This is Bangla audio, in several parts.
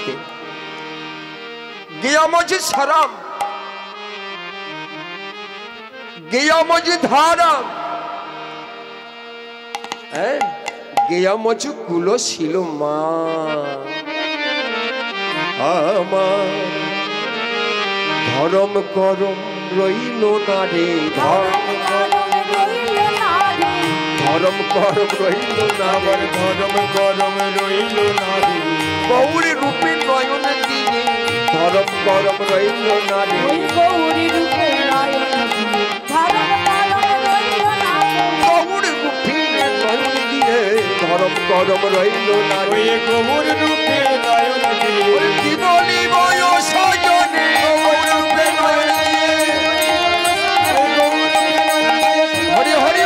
আজকে গিয়া মজি সারাম গিয়া মজি ধারাম গিয়া মজি কুলো ছিল মা আমার ধরম করম রইল না রে ধরম করম রইল না রে ধরম করম রইল না রে গৌরী রূপে নয়ন দিয়ে ধরম করম রইল না রে গৌরী রূপে নয়ন দিয়ে ধরম করম রইল না গৌরী রূপে নয়ন দিয়ে ধরম করম রইল না রে গৌর রূপে নয়ন দিয়ে কি বলিব সজনে গৌর রূপে নয়ন দিয়ে হরি হরি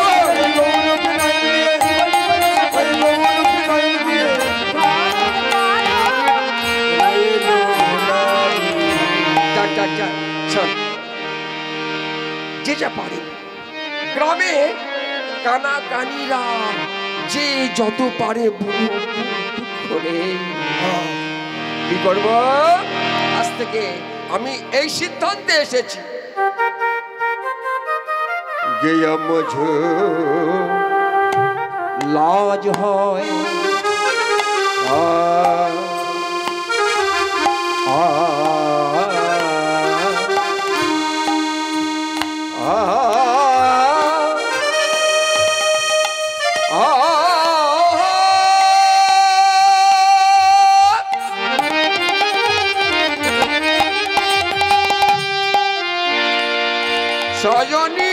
যে যা পারে গ্রামে কানা কানিরা যে যত পারে করে কি করব আজ থেকে আমি এই সিদ্ধান্তে এসেছি গেয়া মুঝে লাজ হয় সজনী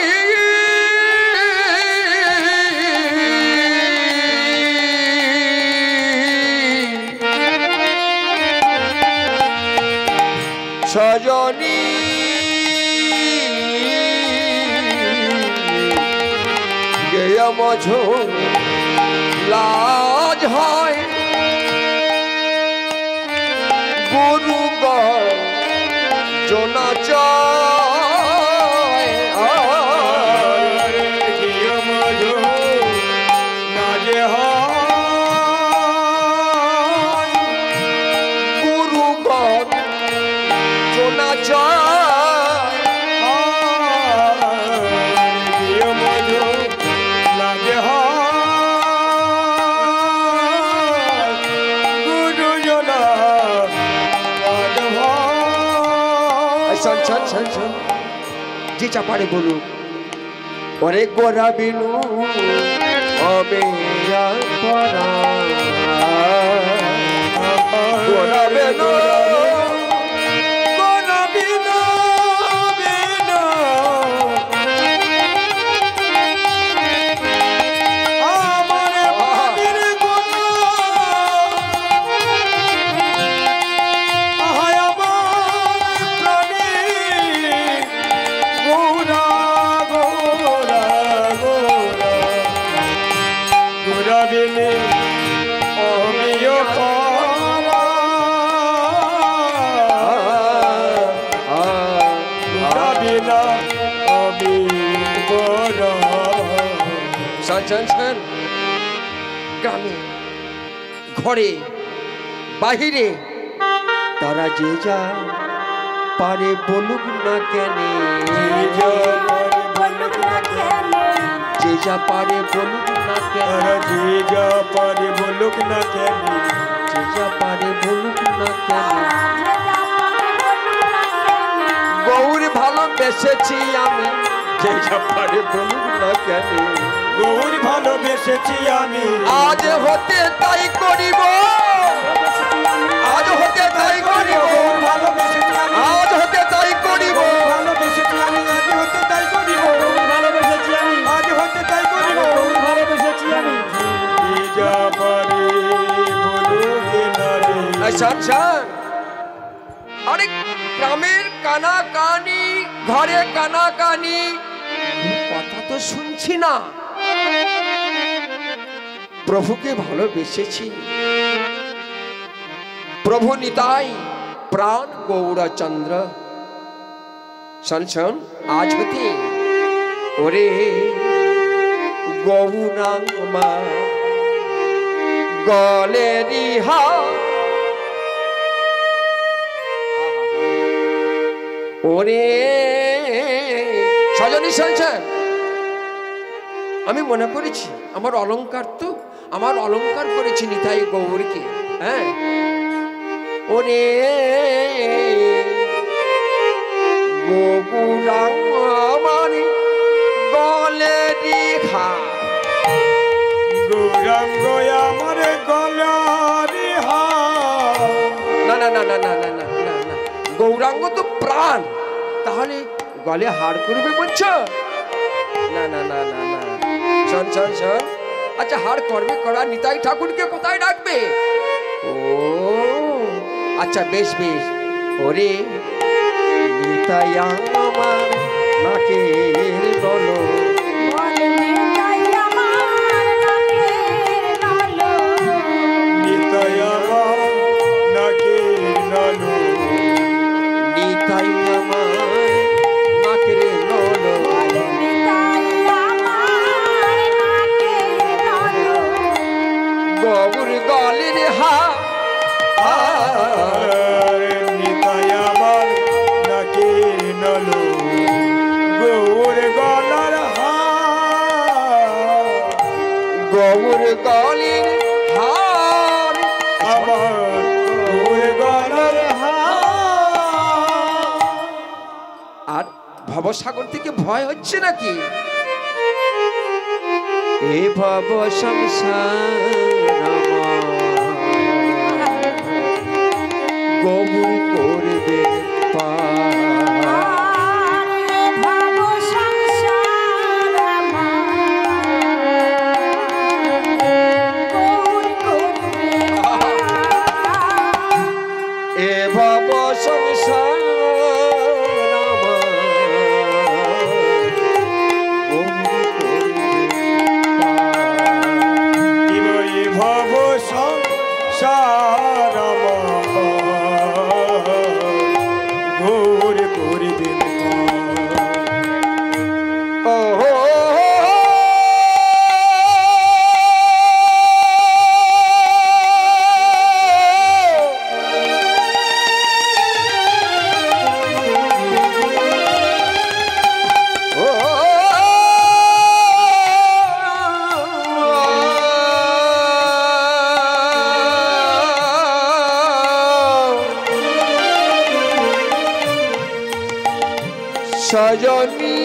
সজনী গেয়া মঝো লাজ হয় গুরু জনা যে চাপারে বলুক ওরে গোরা বিনু গোরা বেনু গ্রামে ঘরে বাহিরে তারা যে যা পারে বলুক না কেন যে যা পারে বলুক না কেন যে যা পারে বলুক না কেন যে যা পারে বলুক না কেন গৌর ভালোবেসেছি আমি যে যা পারে বলুক না কেন গৌর ভালোবেসেছি আমি আজ হতে তাই করিব আজ হতে তাই করিব আজ হতে তাই করিব ভালোবেসেছি আমি আজ হতে তাই করিব ভালোবেসেছি আমি আজ হতে তাই করিব ভালোবেসেছি আমি যা পারে বলুক না রে আরে গ্রামের কানা কানি ঘরে কানা কানি কথা তো শুনছি না প্রভুকে ভালোবেসেছি প্রভু নিতাই প্রাণ গৌরচন্দ্র শোন আজ হতে ওরে গৌরাঙ্গমা গলে রিহা ওরে সজনী শুনছে, আমি মনে করেছি আমার অলংকার তো, আমার অলংকার করেছি নিতাই গৌরকে। হ্যাঁ ওরে গৌরাঙ্গ আমার গলে রেখা, গৌরাঙ্গ আমার গলারি না না না না না না না না না, গৌরাঙ্গ তো প্রাণ, তাহলে গলে হাড় করবে বলছো? না না না না না, শোন শোন শোন, আচ্ছা হাড় করবে করা, নিতাই ঠাকুরকে কোথায় ডাকবে? ও আচ্ছা বেশ বেশ, ওরে নিতাই আমার নাকের নলো, বলে নিতাই আমার নাকের নলো, নিতাই আমার নাকের নলো, নিতাই আমার নাকের নলো, বলে নিতাই আমার নাকের নলো, গৌর গলের নিতাই আমার নাকের নলো, গৌর গলার গৌর গলের হার, আমার গৌর গলার আর ভবসাগর থেকে ভয় হচ্ছে নাকি? এ ভব সংসার আমার গৌর করবে পার, ভাব সংসার আমার গৌর করবে এ ভব সংসার আমার গৌর করবে পার। ভব সংসার ঘোর করিবেন ও হো সজনী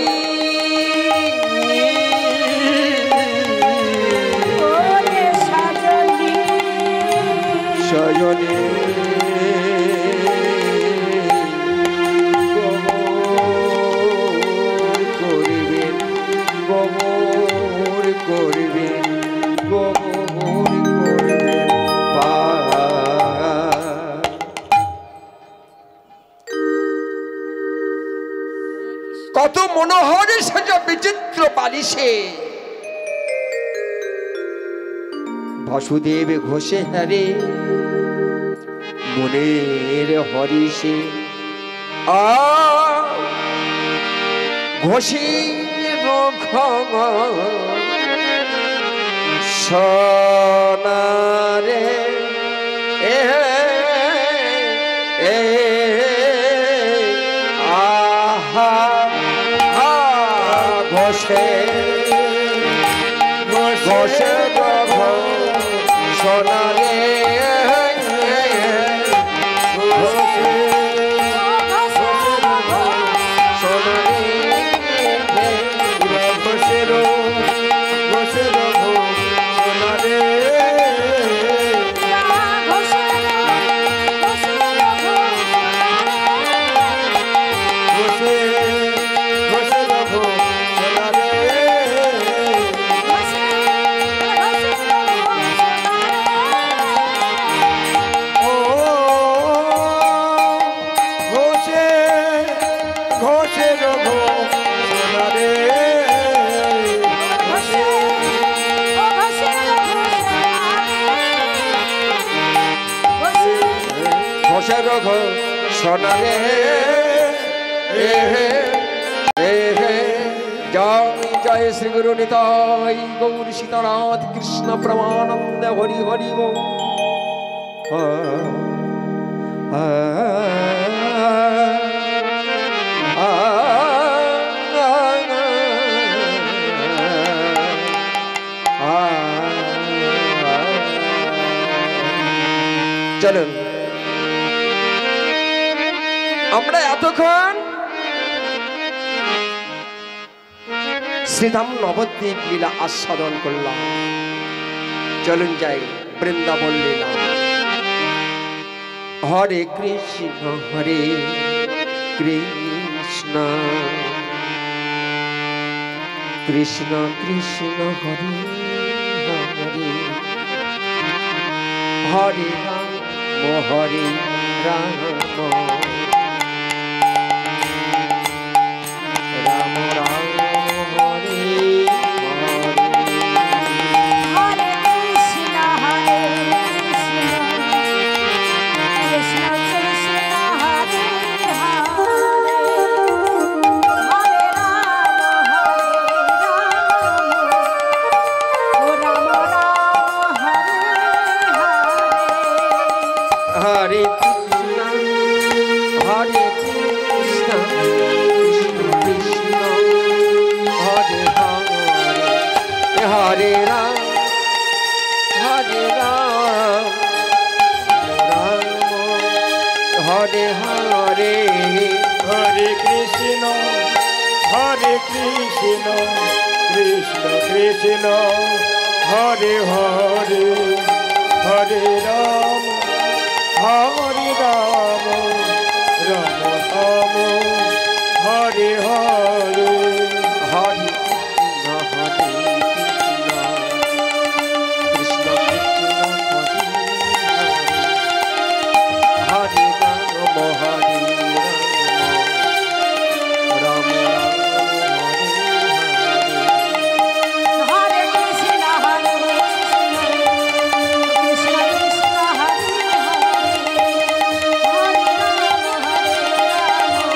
ওরে সজনী সজনী করিবেন গোবর করবেন, গোবর করবেন পার। কত মনোহরে সাজা বিচিত্র বালিশে বাসুদেব ঘোষে হারে মনের হরিষে ঘোষে সোনারে এ এ আহা ঘোষে ঘোষে সোনারে সোনারে জয় জয় শ্রী গুরু নিতাই গৌর সীতানাথ কৃষ্ণ প্রমানন্দ হরি হরি গো। আমরা এতক্ষণ শ্রীধাম নবদ্বীপ লীলা আস্বাদন করলাম। চলুন যাই বৃন্দাবন লীলা। হরে কৃষ্ণ হরে কৃষ্ণ কৃষ্ণ কৃষ্ণ হরে হরে হরে রাম হরে রাম রাম রাম হরে Hare Krishna, Hare Krishna, Krishna Krishna, Hare Hare, Hare Rama, Hare Rama, Rama Rama, Hare Hare. Hare Krishna, Hare Krishna, Krishna Krishna, Hare Hare, Hare Ram, Hare Ram, Ram Hare Hare. হরে কৃষ্ণ হরে Krishna Krishna Krishna Hare Hare Hare Ram Ram Ram Hare Hare Hare Krishna, Hare Krishna,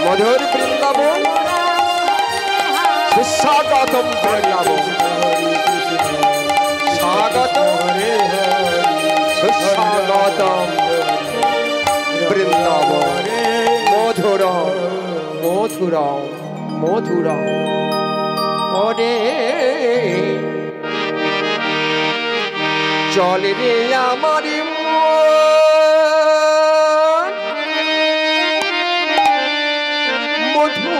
মধুর বৃন্দাবন সুস্বাগতম বৃন্দাবন স্বাগতম সুস্বাগতম বৃন্দাবন মধুরম মধুরম মধুরম ওরে চলে রে আমার মধু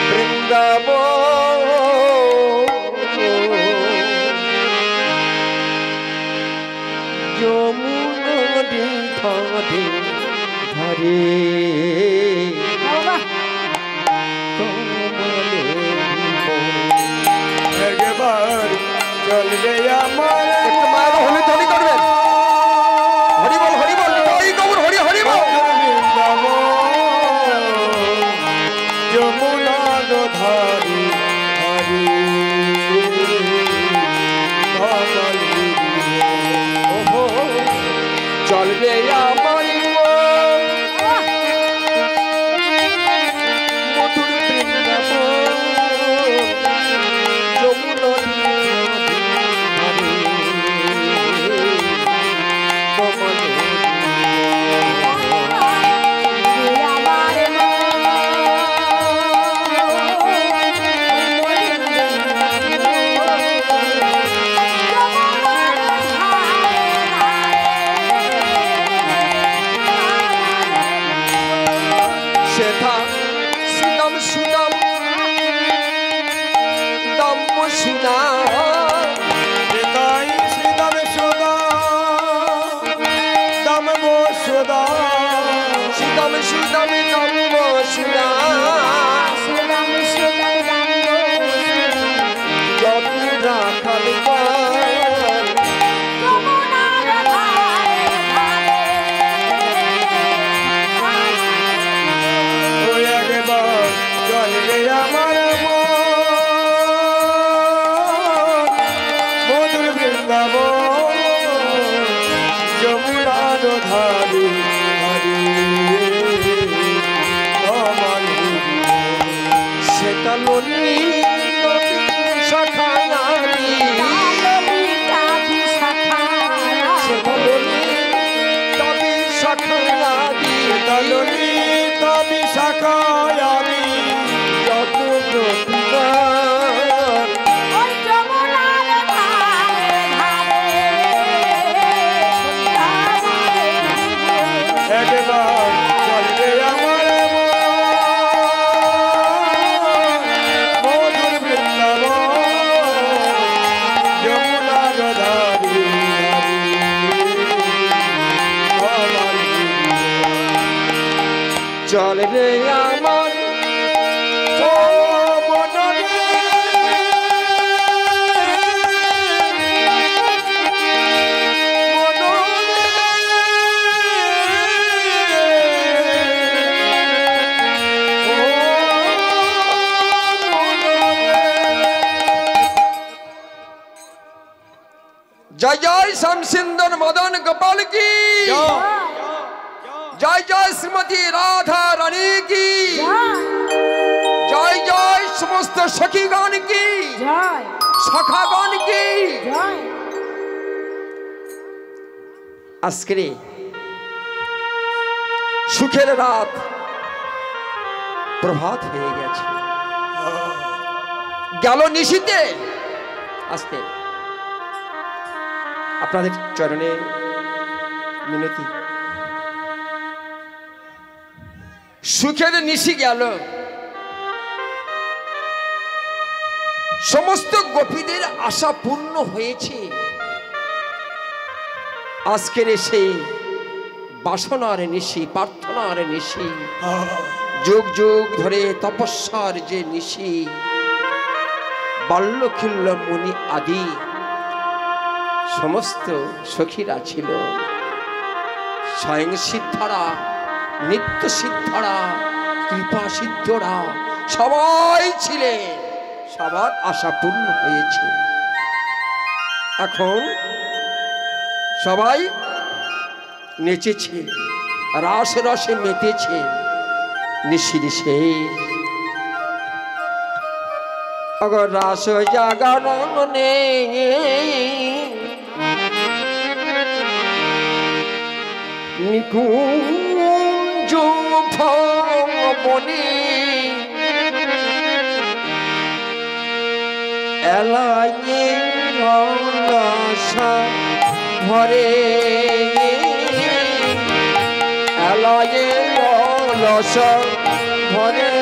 বৃন্দাবন যমুনা ধারে ধারে একবার চলবে আমার একটু মায়ের হলে তৈরি করবেন। হরি বল হরি বল হরি গৌর হরি হরি বল। যমুনা ধারি হরি চলবে আমার মধুর বৃন্দাবন যমুনা সেথা সুদাম সুদাম দাম সুনা তাই শ্রীদাম সদা দাম সদা সুদাম সুদাম দাম সুনা যত রাখাল একবার চলবে আমার মধুর বৃন্দাবন যমুনা ধারি হরি চল রে আমার जय जय श्याम सुंदर मदन गोपाल की जय जय श्रीमती राधा रानी की जय जय समस्त सखीगण की सखागण की आजके सुखेर रात प्रभात हो गए गেল নিশিতে आस्ते আপনাদের চরণে মিনতি সুখের নিশি গেল সমস্ত গোপীদের আশা পূর্ণ হয়েছে আজকের সেই বাসনার নিশি প্রার্থনার নিশি যুগ যুগ ধরে তপস্যার যে নিশি বাল্যখিল্য মুনি আদি সমস্ত সখীরা ছিল স্বয়ং সিদ্ধারা নিত্য সিদ্ধারা কৃপা সিদ্ধরা সবাই ছিলেন সবার আশা পূর্ণ হয়েছে এখন সবাই নেচেছে রাস রসে মেতেছে নিশির শেষ अगर रास जागरण ने निकुंज भवने एलाये आशा भरे एलाये आशा भरे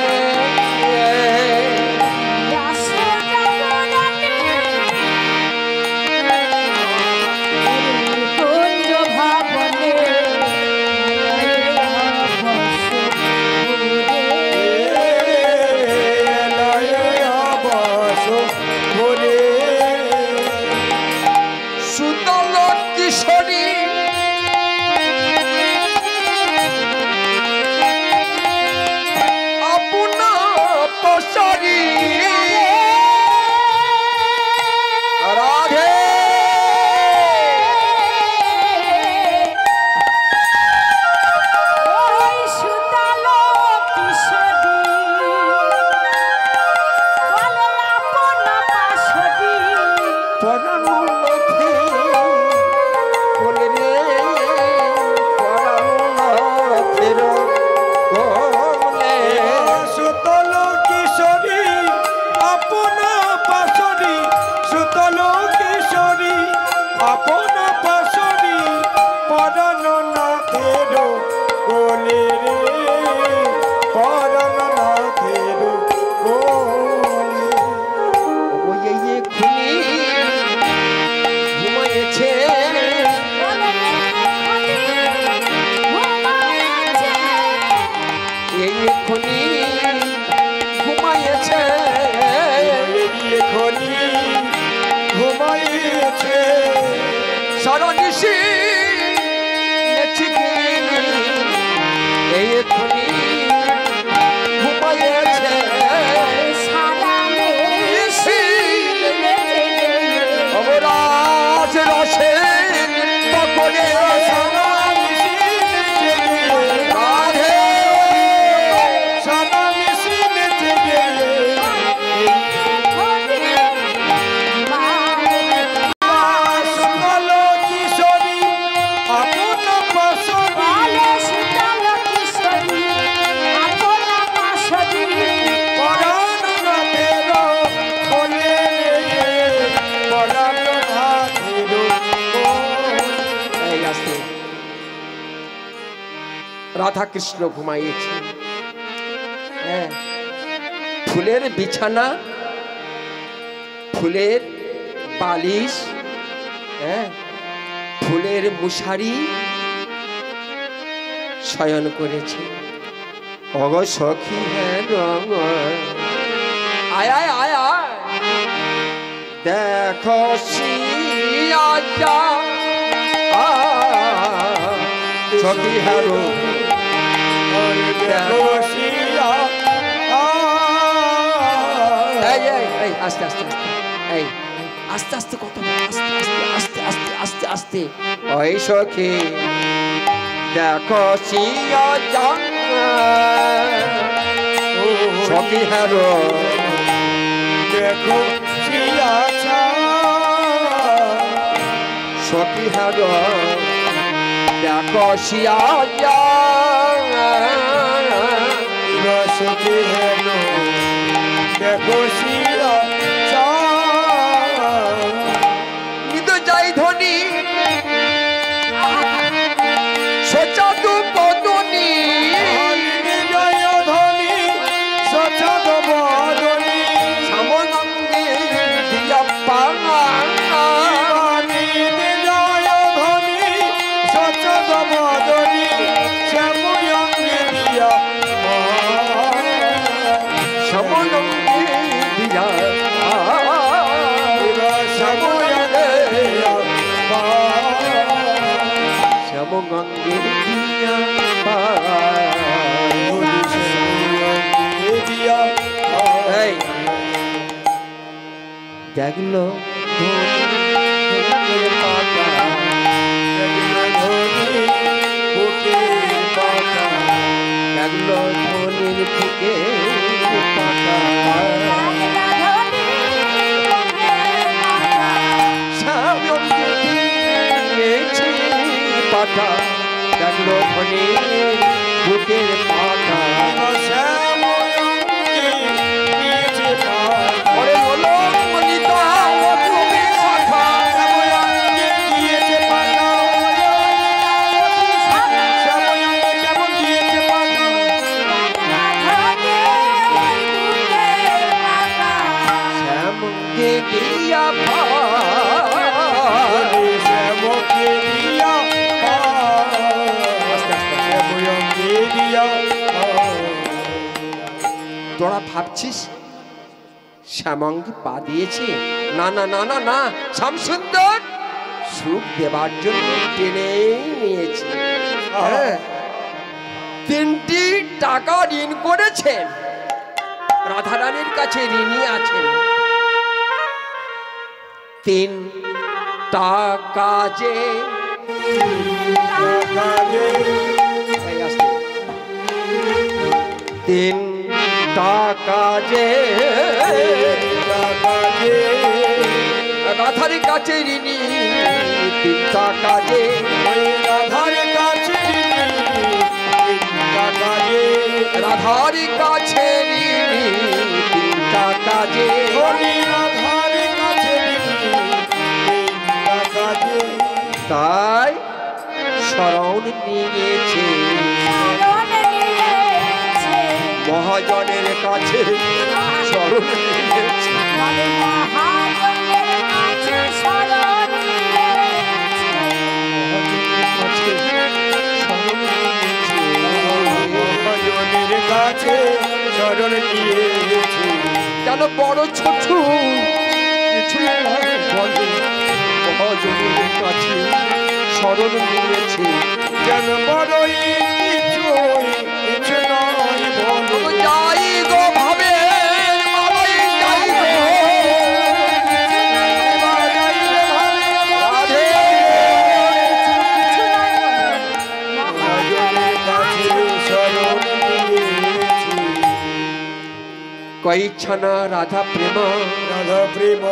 राधा कृष्ण घुमाइए फुलेर बिछाना फुलेर बालिश फुलेर मुशारी शयन करेছে অগ সখী হেন আয় আয় আয় আয় দেখো সিয়া যা সখী হেন দেখো শিয়া এই এই এই আস্তে আস্তে আস্তে এই আস্তে আস্তে কত আস্তে আস্তে আস্তে আস্তে আস্তে ওই সখী দেখো সিয়া যা সখী হেরো দেখো শিয়া সখী হেরো দেখো সিয়া যা সখী হেন দেখো শিয়া নিদ যাই ধনী সচাতু পদনী জয় ধনী সচদ বদনী সামনঙ্গে দিয়া পানি জয় ধনী সচদ বদনী শ্যাময়ঙ্গে দিয়া সামনঙ্গে দিয়া শ্যাময়ঙ্গে শ্যামগঙ্গে দিয়া দিয়া এই দেখলো ধনী পাতা দেখলো ধনির বুকে পাতা সামনে দিয়েছি পাতা দেখলো ধনির বুকের পাতা ওরে হলো মনিতা ও তুমি কথা শ্যামকে দিয়া তোরা ভাবছিস শ্যামঙ্গে পা দিয়েছে না না না না না শ্যামসুন্দর সুখ দেবার জন্য টেনে নিয়েছে হ্যাঁ, 3টি টাকা ঋণ করেছেন রাধারানীর কাছে ঋণী আছেন 3 টাকা যে এই আসতে 3 টাকা যে রাধার কাছে ঋণী 3 টাকা যে রাধার কাছে ঋণী 3 টাকা যে তাই শরণ নিয়েছে মহাজনের কাছে শরণ নিয়েছে কেন বড় ছোট কিছু বলে মহাজনের কাছে শরণ নিয়েছে যেন বড়ই কিছু নয় বলো যাই গো ভাবে বাবাই যাই গো রাধে কই ছনা রাধা প্রেম রাধা প্রেম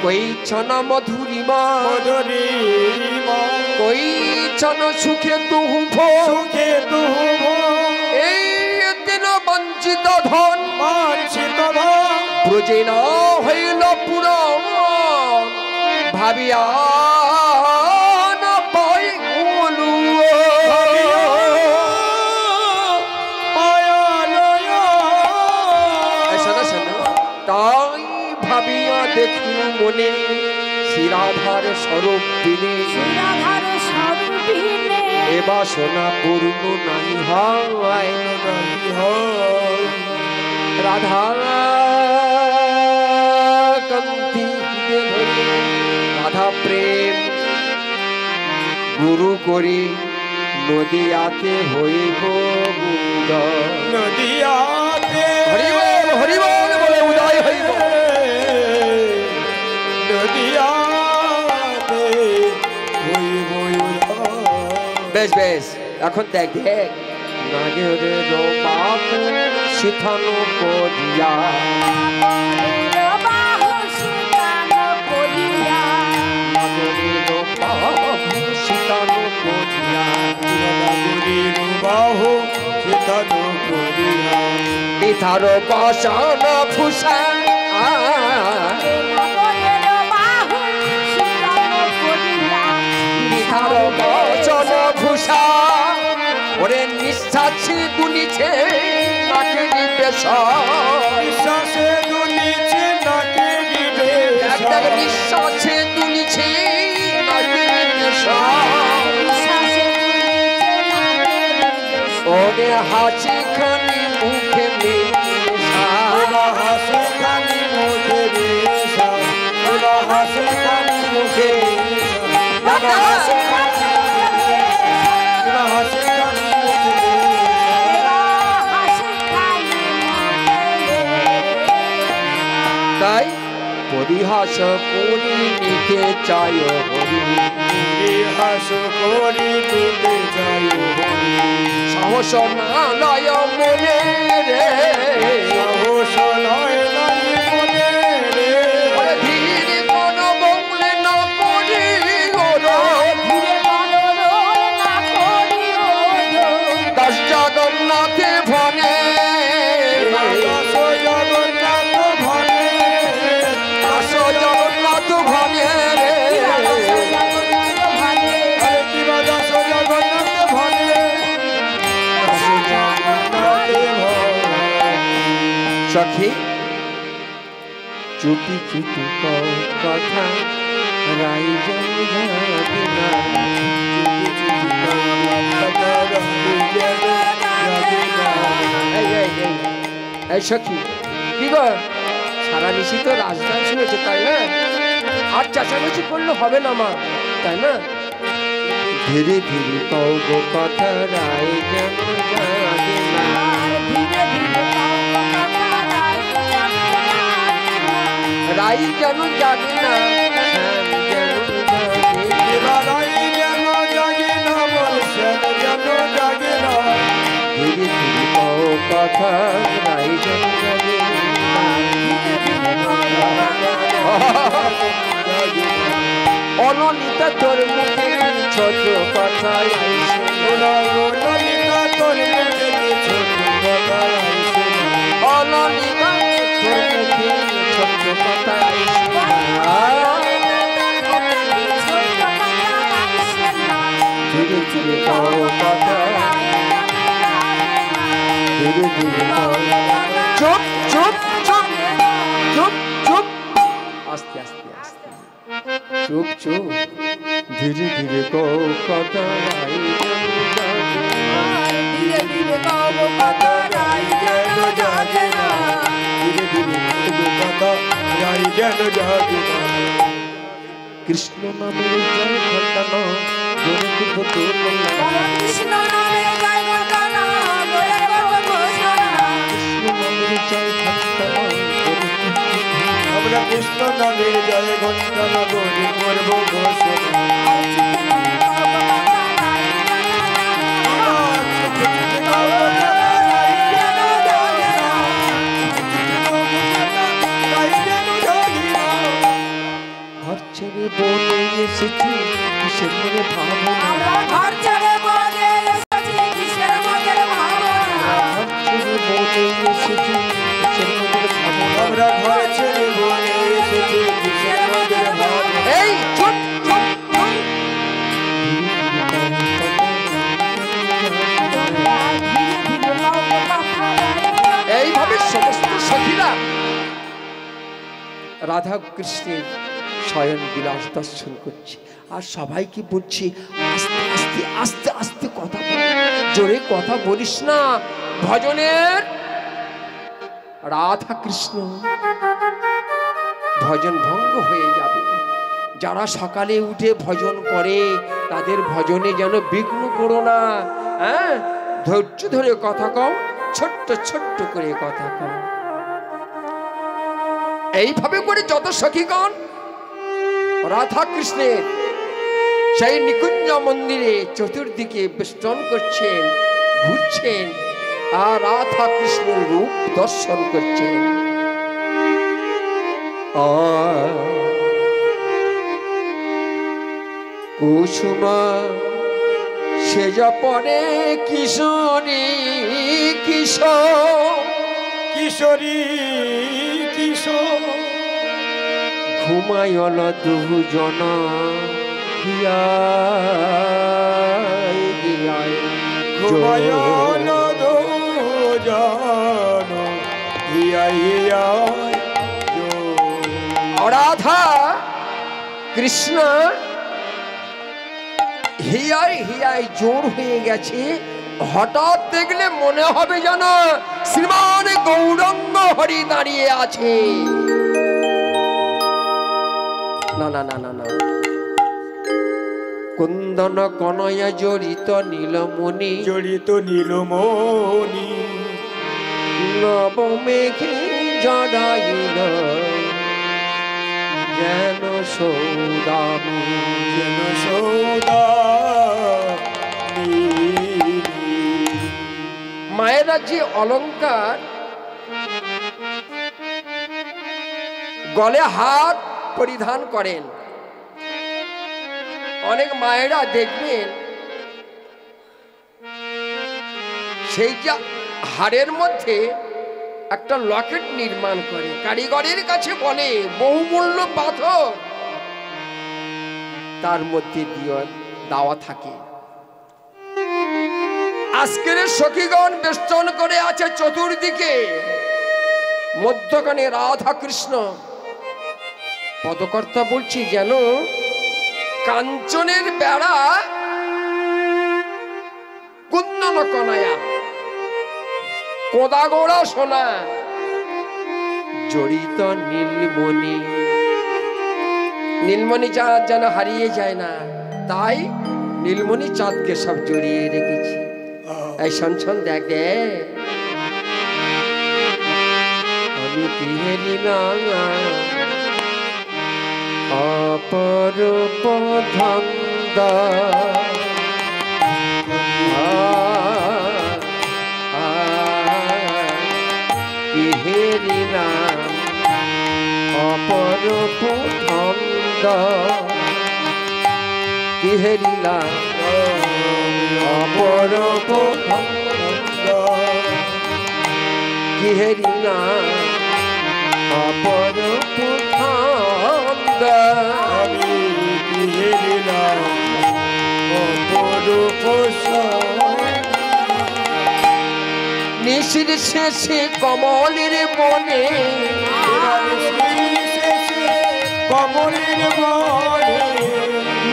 কই ছনা মধুরিমা মধুরিমা কই ছন সুখে তুহু ভো সুখে তুহ এই দিন বঞ্চিত ধন মানসিত ব্রজে না হইল পুরম ভাবিয়া না পাই গুলু শোনো শোনো তাই ভাবিয়া দেখু মনে শ্রীরাধার স্বরূপ দিনে এ বাসনা পূর্ণ নাই হয় রাধা কান্তি রাধা প্রেম গুরু করি নদিয়াতে হইব নদিয়াতে হরিবল বলে উদয় হইব নদিয়াতে হইব বেশ বেশ এখন দেখ দেখ নাগের বাপু শিথানো করিয়া শিথানো করিয়া বাহু শিথানো করিয়া মিথার বসন ভূষা মিথার বসন ভূষা ওরে নিঃশ্বাসী দুনিছে নাকে নিবেশ নিঃশ্বাসে দুনিছে নাকে নিবেশ নিঃশ্বাসে দুনিছে নাকে নিবেশ ওরে হাসি খানি মুখে মেশা হাসি খানি মুখে মেশা হাসি খানি মুখে হাসি তাই পরিহাস করি নিতে চায় হরি পরিহাস করি নিতে চায় হরি সাহস না লয় মনে রে সাহস লয় নাই মনে রে ধীর কোন বমলে না করি দাস জগন্নাথে ভনে জগন্নাথ ভনে রে সখী চুপি চুপি কথা রাই এই সখী কি গো সারা নিশি তো রাজধান শুনেছে তাই না আর চেঁচামেচি করলে হবে না মা তাই না ধীরে ধীরে কও গো কথা রাই যেন জাগে না রাই যেন জাগে না রাই যেন জাগে না বলছেন যেন জাগে না ধীরে ধীরে কও কথা রাই যেন জাগে অনলিতা তোর মুখে ছোট কথা অনলিতা তোর মুখে ছোট কথা অনলিতা তোর মুখে ছোট কথা ধীরে ধীরে কও কথা ধীরে ধীরে চুপ চুপ চুপ চুপ চুপ আস্তে আস্তে আস্তে চুপ চুপ ধীরে ধীরে কও কথা কৃষ্ণ নামের জয় ঘটনা জোরে খুব কৃষ্ণ নামে জয় ঘটনা কৃষ্ণ নামের জয় ঘটনা আমরা কৃষ্ণ নামের জয় ঘটনা গরি করব ঘোষণা ঘর ছেড়ে বনে এসেছি কিসের মনে ভাবনা ঘর ছেড়ে বনে এসেছি কিসের মনে ভাবনা ঘর ছেড়ে বনে এসেছি কিসের মনে ভাবনা আমরা ঘর ছেড়ে বনে এসেছি কিসের মধ্যে ভাবনা এই চুপ চুপ এইভাবে সমস্ত সখীরা রাধা কৃষ্ণের শয়ন বিলাস দর্শন করছে আর সবাইকে বলছি আস্তে আস্তে আস্তে আস্তে কথা বল, জোরে কথা বলিস না, ভজনের রাধা কৃষ্ণ ভজন ভঙ্গ হয়ে যাবে। যারা সকালে উঠে ভজন করে তাদের ভজনে যেন বিঘ্ন করো না। হ্যাঁ, ধৈর্য ধরে কথা কও, ছোট্ট ছোট্ট করে কথা কও। এইভাবে করে যত সখীগণ রাধা কৃষ্ণের সেই নিকুঞ্জ মন্দিরে চতুর্দিকে বেষ্টন করছেন, ঘুরছেন আর রাধা কৃষ্ণের রূপ দর্শন করছেন। কুসুমা সেজা পরে কিশোরী কিশোর, কিশোরী কিশোর ঘুমায়ল দুজন হিয়ায় হিয়ায় ঘুমায়ন দুজন হিয়ায় হিয়ায় রাধা কৃষ্ণ হিয়ায় হিয়ায় জোর হয়ে গেছে। হঠাৎ দেখলে মনে হবে যেন শ্রীমান গৌরাঙ্গ হরি দাঁড়িয়ে আছে। না না না না না, কুন্দন কনয়া জড়িত নীলমণি, জড়িত নীলমণি নবমেঘে জড়াইল যেন সৌদামি, যেন সৌদা মায়েরা যে অলংকার গলে হাত পরিধান করেন, অনেক মায়েরা দেখবেন সেই যে হাড়ের মধ্যে একটা লকেট নির্মাণ করে, কারিগরের কাছে বলে বহুমূল্য পাথর তার মধ্যে দেওয়া থাকে। আজকের সখীগণ বেষ্টন করে আছে চতুর্দিকে, মধ্যখানে রাধা কৃষ্ণ। পদকর্তা বলছি যেন কাঞ্চনের বেড়া কুন্দন কনায়া, কোদাগোড়া সোনা জড়িত নীলমণি। নীলমণি চাঁদ যেন হারিয়ে যায় না, তাই নীলমণি চাঁদকে সব জড়িয়ে রেখেছি। এই শোন দেখ দে, আমি তিহেরি না অপরূপ ধন্দ তিহেরি না অপরূপ ধন্দ, তিহেরি না অপরূপ ধন্দ, তিহেরি না অপরূপ ধন্দ। আমি তিহেরিলাম অপরূপ নিশির শেষে কমলের বনে, কমলের বনে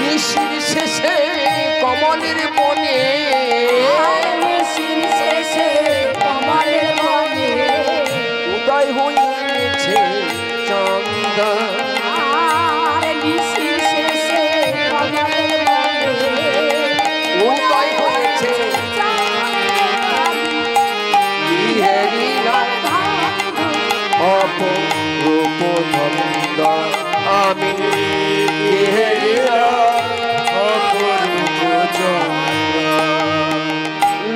নিশির শেষে কমলের বনে, উদয় হয়েছে চন্দ্র, উদয় হয়েছে অপরূপ ধন্দ। আমি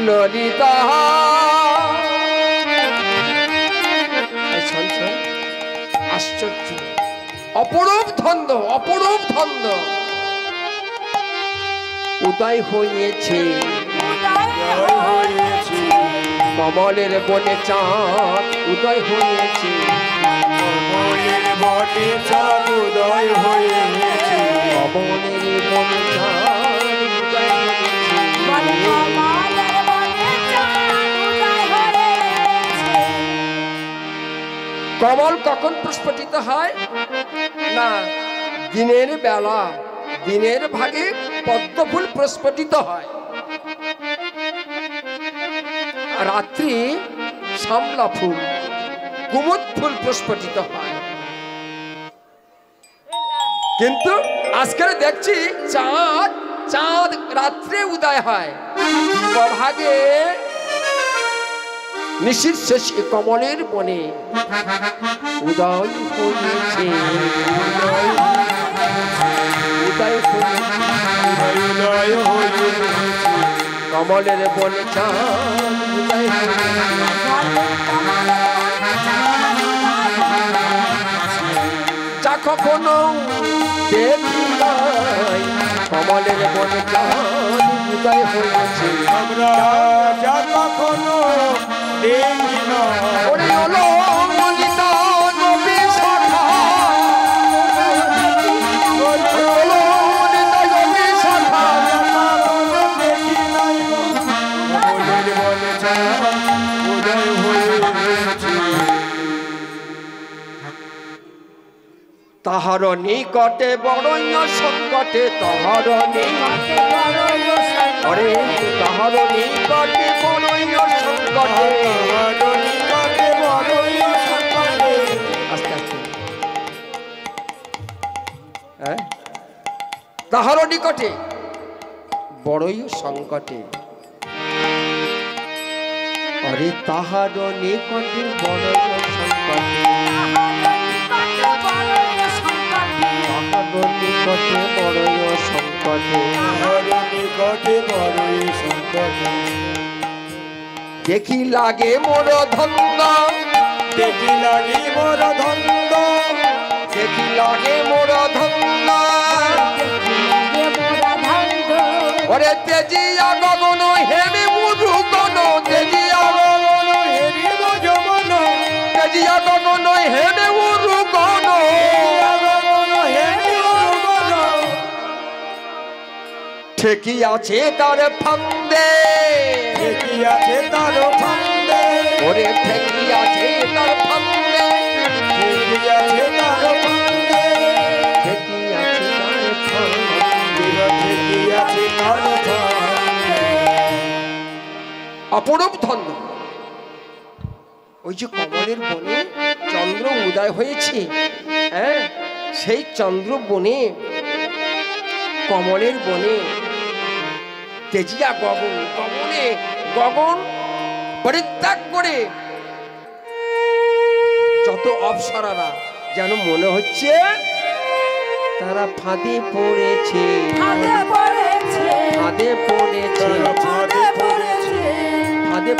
ললিতা আশ্চর্য, অপরূপ ধন্দ, অপরূপ ধন্দ উদয় হয়েছে কমলের বনে চাঁদ, উদয় হয়েছে কমলের বনে চাঁদ উদয় হয়েছে, কমলের বনে চাঁদ উদয় কমল কখন প্রস্ফুটিত হয় না? দিনের বেলা, দিনের ভাগে পদ্মফুল প্রস্ফুটিত হয়, রাত্রি শামলা ফুল। কুমুদ ফুল প্রস্ফুটিত হয়। কিন্তু আজকাল দেখছি চাঁদ চাঁদ রাত্রে উদয় হয়, দিবাভাগে নিশির শেষে কমলের বনে উদয় হয়েছে, উদয় হয়েছে কমলের বনে চাঁদ উদয় যা কখনো দেখি নাই, কমলের বনে চাঁদ উদয় হয়েছে আমরা যা কখনো দেখি না। ওরে হলো ললিতা নবী সখা, হলো ললিতা নবী সখা, দেখি নাই কমলের বনে চাঁদ উদয় হয়েছে। তাহার নিকটে বড়ই সংকটে, তাহার নিকটে অরে তাহার নিকটে বড়ই সংকটে, আস্তে আস্তে তাহার নিকটে বড়ই সংকটে, অরে তাহার নিকটে বড়ই সংকটে, নিকটে বড়ই সংকটে, নিকটে বড়ই সংকটে দেখি লাগে মোর ধন্দ, দেখি লাগি মোর ধন্দ, দেখি লাগে মোর ধন্দ, ওরে তেজিয়া গগন হেমি মুরু গণ, তেজিয়া গগন হেরি যমন, তেজিয়া গগন হেমি মুরু গণ, ঠেকি আছে তার ফান্দে, ঠেকি আছে তার ফান্দে, ওরে ঠেকি আছে তার ফান্দে, ঠেকি আছে তার ফান্দে, ঠেকি আছে তার ফান্দে, ঠেকি আছে তার ফান্দে। অপরূপ ধন্য ওই যে কমলের বনে চন্দ্র উদয় হয়েছে, হ্যাঁ সেই চন্দ্র বনে কমলের বনে তেজিয়া গগন, গগনে গগন পরিত্যাগ করে যত অপ্সরারা যেন মনে হচ্ছে তারা ফাঁদে পড়েছে, ফাঁদে পড়েছে, ফাঁদে পড়েছে, ফাঁদে পড়েছে, ফাঁদে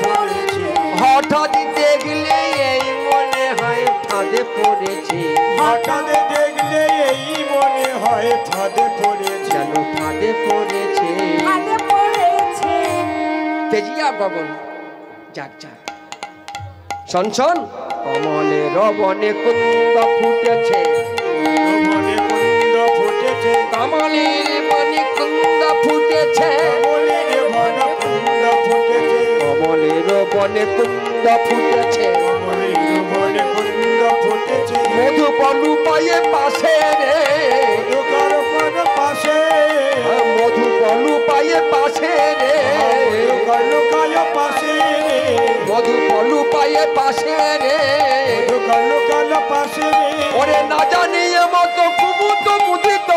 পড়েছে, হঠাৎ দেখলে এই মনে হয় ফাঁদে পড়েছে, হঠাৎ দেখলে এই মনে হয় ফাঁদে পড়েছে, যেন ফাঁদে পড়েছে তেজিয়া গগন। যাক যাক শোন শোন, কমলের বনে কুন্দ ফুটেছে, মনে কুন্দ ফুটেছে, কমলের বনে কুন্দ ফুটেছে, কমলের বনে কুন্দ ফুটেছে, কমলের বনে কুন্দ ফুটেছে, কমলের বনে কুন্দ ফুটেছে, মধু পলু পায়ে পাশে রে, দোকার পর পাশে, মধু পলু পায়ে পাশে রে, দোকার লোকায় পাশে, মধু পলু পায়ে পাশে রে, দোকার লোকাল পাশে, ওরে না জানিয়ে মতো কুমুদ মুদিত,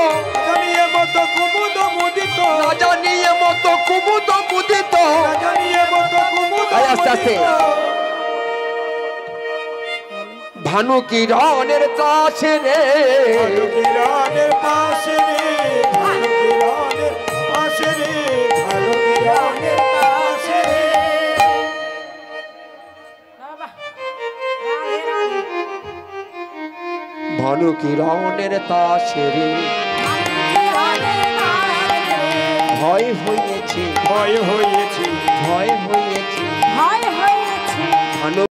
জানিয়ে মতো কুমুদ মুদিত, না জানিয়ে মতো কুমুদ মুদিত, জানিয়ে মতো কুমুদ আয় আস্তে আস্তে। মুদিত, ভানু কিরণের কাছে রে, ভানু কিরণের পাশে রে, ভানু কিরণের পাশে রে, ভানু কিরণের পাশে রে। ভানু কিরণের তাসে রে, ভয় হয়েছে, ভয় হয়েছে,